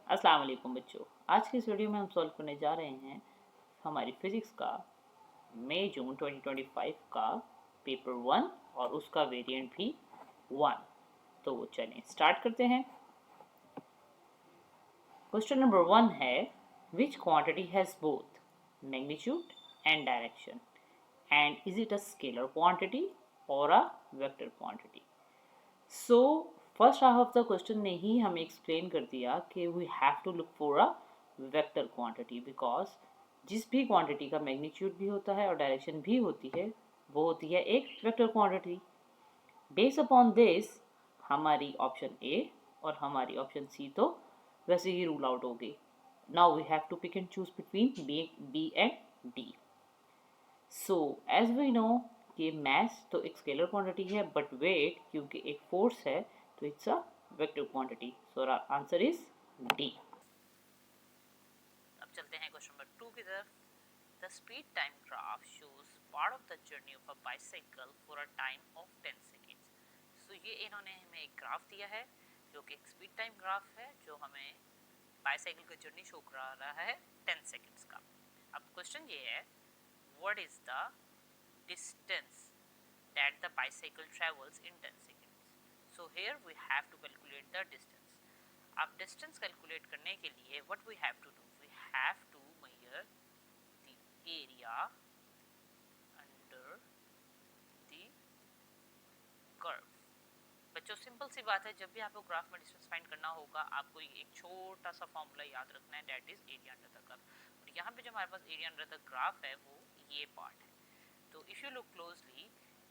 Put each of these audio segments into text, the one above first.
अस्सलाम वालेकुम बच्चों। आज की इस वीडियो में हम सॉल्व करने जा रहे हैं हमारी फिजिक्स का मई जून 2025 का पेपर 1 और उसका वेरिएंट भी 1। तो चलें स्टार्ट करते हैं। क्वेश्चन नंबर 1 है, which quantity has both magnitude and direction and is it a scalar quantity और a vector quantity. So first half of the question ने ही हमें एक्सप्लेन कर दिया कि we have to look for a vector quantity, because जिस भी quantity का मैग्नीट्यूड भी होता है और डायरेक्शन भी होती है वो होती है एक vector quantity. Based upon this हमारी ऑप्शन ए और हमारी ऑप्शन सी तो वैसे ही रूल आउट हो गई। Now we have to pick and choose between B and D. So as we know कि मास तो एक स्केलर क्वांटिटी है, बट वेट क्योंकि एक फोर्स है तो it's a vector quantity. So answer is D. अब चलते हैं क्वेश्चन नंबर 2 की तरफ। The speed time graph shows part of the journey of a bicycle for a time of 10 seconds. So ये इन्होंने हमें एक ग्राफ दिया है जो कि एक स्पीड टाइम ग्राफ है जो हमें बाइसाइकिल का जर्नी शो करा रहा है 10 सेकेंड्स का। अब क्वेश्चन ये है, what is the distance that the bicycle travels in 10 seconds. So here we have to calculate the distance. अब distance calculate करने के लिए what we have to do? We have to measure the area under the curve. बच्चों simple सी बात है, जब भी आपको ग्राफ में डिस्टेंस फाइंड करना होगा आपको एक छोटा सा फॉर्मूला याद रखना है, that is area under the curve. और यहाँ पे जो हमारे पास एरिया अंडर द ग्राफ है वो ये पार्ट है। तो इफ यू लुक क्लोजली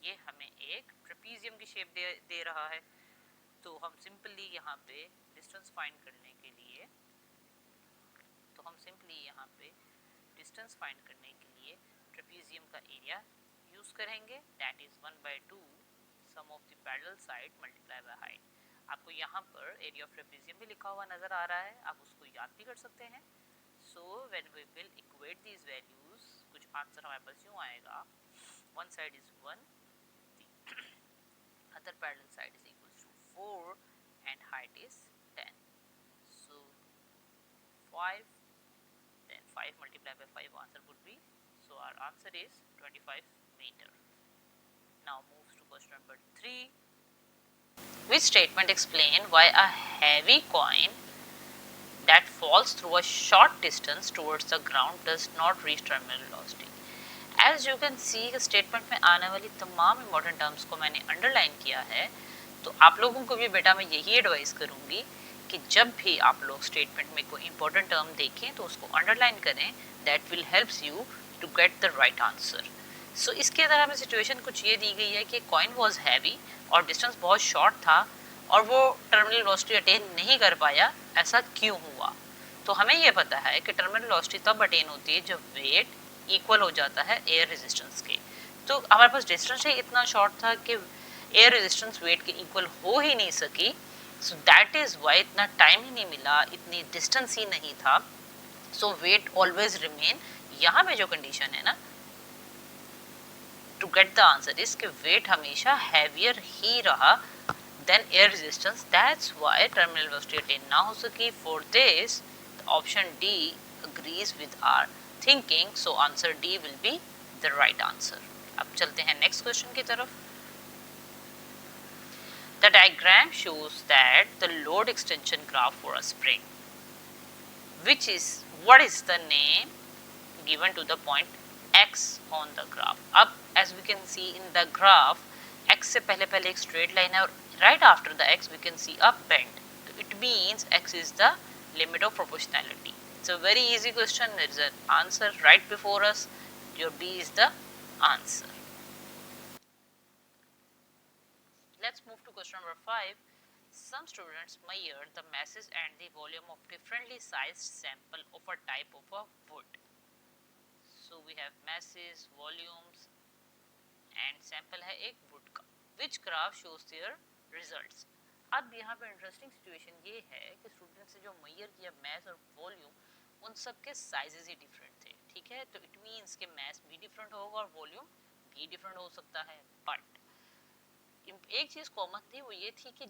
ये हमें एक ट्रेपीजियम की शेप दे रहा है। तो हम सिंपली यहाँ पे डिस्टेंस फाइंड करने के लिए ट्रेपीजियम का एरिया यूज करेंगे, that is 1/2 sum of the parallel side multiply by height. आपको यहाँ पर एरिया ऑफ ट्रेपीजियम भी लिखा हुआ नजर आ रहा है, आप उसको याद भी कर सकते हैं। So when we will equate these values कुछ आंसर हमारे पास यूँ आएगा, one side is 1, the other parallel side is equals to 4 and height is 10. So 5, then 5 multiplied by 5 answer would be, so our answer is 25 meter. Now move to question number 3. Which statement explain why a heavy coin that falls through a short distance towards the ground does not reach terminal velocity? As you can see statement में आने वाली तमाम important terms को मैंने underline किया है। तो आप लोगों को भी बेटा मैं यही एडवाइस करूंगी कि जब भी आप लोग स्टेटमेंट में कोई इंपॉर्टेंट टर्म देखें तो उसको अंडरलाइन करें, that will helps you to get the right answer. So इसके अंदर हमें सिचुएशन कुछ ये दी गई है कि कॉइन वॉज हैवी और डिस्टेंस बहुत शॉर्ट था और वो टर्मिनल वेलोसिटी अटेन नहीं कर पाया। ऐसा क्यों हुआ? तो हमें ये पता है कि टर्मिनल वेलोसिटी तब अटेन होती है जब वेट इक्वल हो जाता है एयर रेजिस्टेंस के। तो हमारे पास डिस्टेंस ही इतना शॉर्ट था कि एयर रेजिस्टेंस वेट के इक्वल हो ही नहीं सकी। सो दैट इज वाई इतना टाइम ही नहीं मिला, इतनी डिस्टेंस ही नहीं था। So weight always remain. यहाँ पे जो कंडीशन है ना to get the answer is कि वेट हमेशा हैवियर ही रहा then air resistance, that's why terminal velocity attain ना हो सकी। For this option D agrees with our thinking, so answer D will be the right answer. अब चलते हैं नेक्स्ट क्वेश्चन की तरफ। The diagram shows that the load extension graph for a spring, what is the name given to the point X on the graph? अब as we can see in the graph, X से पहले एक straight line है और right after the X we can see a bend. So it means X is the limit of proportionality. It's a very easy question. There is an answer right before us. Your B is the answer. Let's move to question number 5. Some students measure the masses and the volume of differently sized sample of a type of a wood. So we have masses, volumes and sample है एक wood का. Which graph shows their results? अब यहाँ पे interesting situation ये है कि student से जो मेजर किया मैथ और वॉल्यूम उन सब के साइजेस ही डिफरेंट थे, ठीक है। तो इट मींस कि मैथ भी डिफरेंट होगा और वॉल्यूम भी डिफरेंट हो सकता है। बट एक चीज कॉमन थी वो ये थी कि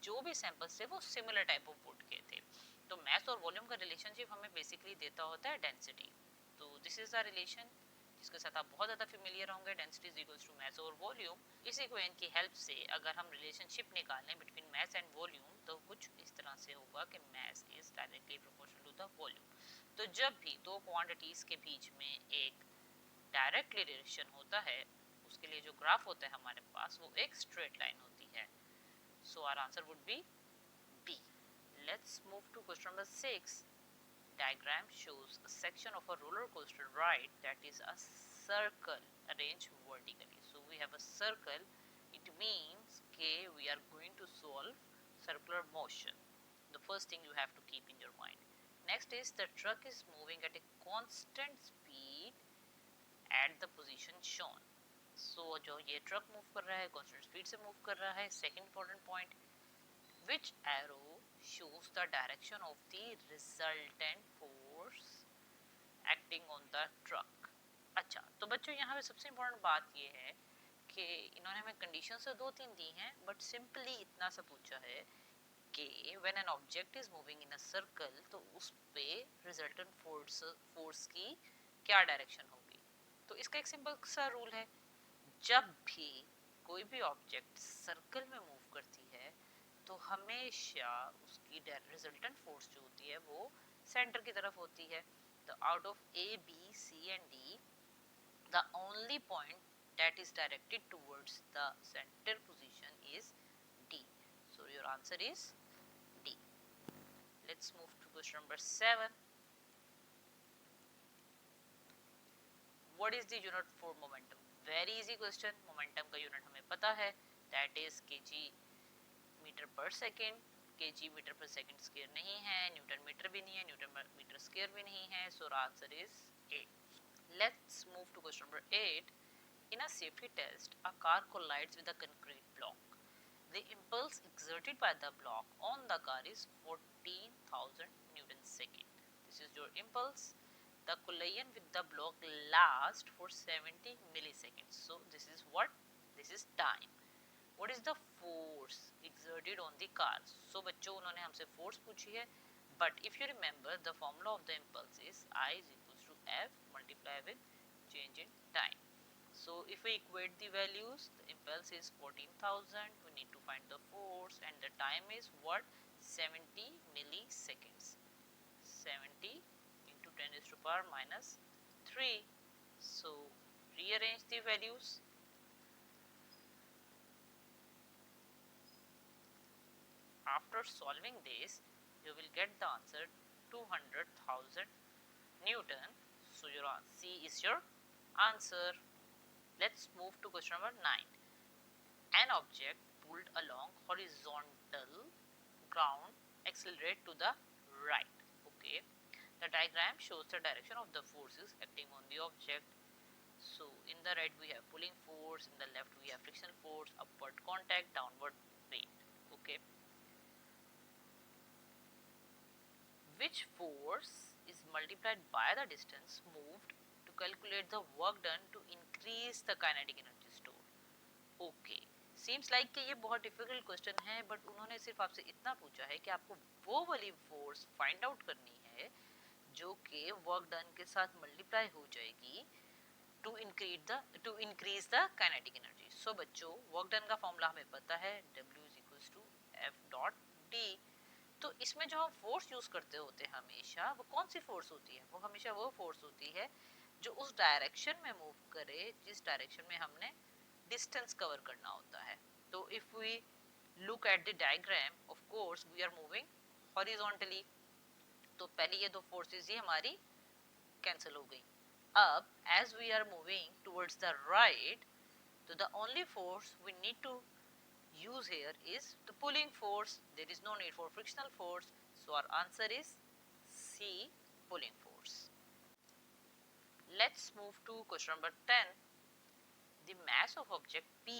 जो भी सैंपल्स थे वो सिमिलर टाइप ऑफ वुड के थे। तो मैथ और वॉल्यूम का रिलेशनशिप हमें बेसिकली देता होता है डेंसिटी। तो दिस इज द रिलेशन जिसके साथ आप बहुत ज़्यादा फेमिलियर होंगे, density is equals to mass और वॉल्यूम। इस इक्वेशन की हेल्प से अगर हम रिलेशनशिप निकालें बिटवीन मास एंड वॉल्यूम तो कुछ इस तरह से होगा कि mass is directly proportional to the volume. तो जब भी दो क्वांटिटीज के बीच में एक डायरेक्ट रिलेशन होता है उसके लिए जो ग्राफ होता है हमारे पास वो एक स्ट्रेट लाइन होती है। So our answer would be B. Let's move to question number 6. Diagram shows a section of a roller coaster ride that is a circle arranged vertically. So we have a circle. It means okay, we are going to solve circular motion. The first thing you have to keep in your mind. Next is the truck is moving at a constant speed at the position shown. So जो ये truck move कर रहा है constant speed से move कर रहा है. Second important point, which arrow shows the direction of the resultant force acting on the truck. अच्छा, तो बच्चों यहाँ पे सबसे इम्पोर्टेंट बात ये है कि इन्होंने हमें कंडीशन तो दो तीन दी हैं बट सिंपली इतना सा पूछा है कि when an object is moving in a circle तो उस पे रिजल्टेंट फोर्स की क्या डायरेक्शन होगी। तो इसका एक सिंपल सा रूल है, जब भी कोई भी ऑब्जेक्ट सर्कल में मूव करती है तो हमेशा उसकी रिजल्टेंट फोर्स जो होती है वो सेंटर की तरफ होती है। तो out of A B C and D the only point that is directed towards the center position is D. So your answer is D. Let's move to question number 7. What is the unit for momentum? Very easy question. Momentum का unit हमें पता है, that is kg metre पर second. kg metre पर second square नहीं है, Newton metre भी नहीं है, न्यूटन मीटर स्क्वायर भी नहीं है। So answer is A. Let's move to question number 8. In a safety test, a car collides with a concrete block. The impulse exerted by the block on the car is 14,000 Newton second. This is your impulse. The collision with the block lasts for 70 milliseconds. So this is what? This is time. What is the force exerted on the car? So बच्चों उन्होंने हमसे force पूछी है, but if you remember the formula of the impulse is I is equals to F multiply with change in time. So if we equate the values, the impulse is 14,000, we need to find the force and the time is what? 70 milliseconds. 70 into 10 raised to power minus 3. So rearrange the values. After solving this, you will get the answer 200,000 Newton. So your C is your answer. Let's move to question number 9. An object pulled along horizontal ground accelerate to the right. Okay. The diagram shows the direction of the forces acting on the object. So in the right we have pulling force, in the left we have frictional force, upward contact, downward weight. Okay. Which force is multiplied by the distance moved to calculate the work done to increase the kinetic energy stored? Okay, seems like कि ये बहुत difficult question है, but उन्होंने सिर्फ आपसे इतना पूछा है कि आपको वो वाली force find out करनी है जो कि work done के साथ multiply हो जाएगी to increase the kinetic energy. So बच्चों work done का formula हमें पता है, W is equals to F dot D. तो इसमें जो हम फोर्स यूज करते होते हैं हमेशा, वो कौन सी फोर्स होती है? वो हमेशा वो फोर्स होती है जो उस डायरेक्शन में मूव करे जिस डायरेक्शन में हमने डिस्टेंस कवर करना होता है। तो if we look at the diagram, of course we are moving horizontally, तो पहले ये दो फोर्सेस ही हमारी कैंसिल हो गई। अब as we are moving towards the right, तो the only force we need to use here is the pulling force. There is no need for frictional force, so our answer is C, pulling force. Let's move to question number 10. The mass of object P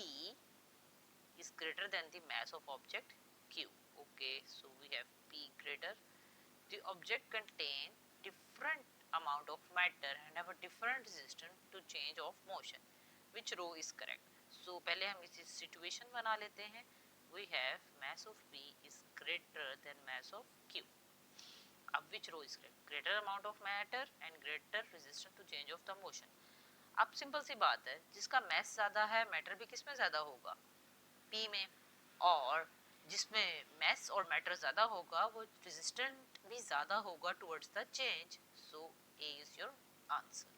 is greater than the mass of object Q. Okay, so we have P greater. The object contain different amount of matter and have a different resistance to change of motion. Which row is correct? So पहले हम इसी situation बना लेते हैं. We have mass of P is greater than mass of Q. अब which row is greater amount of matter and greater resistance to change of the motion. अब simple सी बात है, जिसका mass ज़्यादा है matter भी किस में ज़्यादा होगा, P में, और जिसमें mass और matter ज़्यादा होगा वो resistant भी ज़्यादा होगा towards the change. So A is your answer.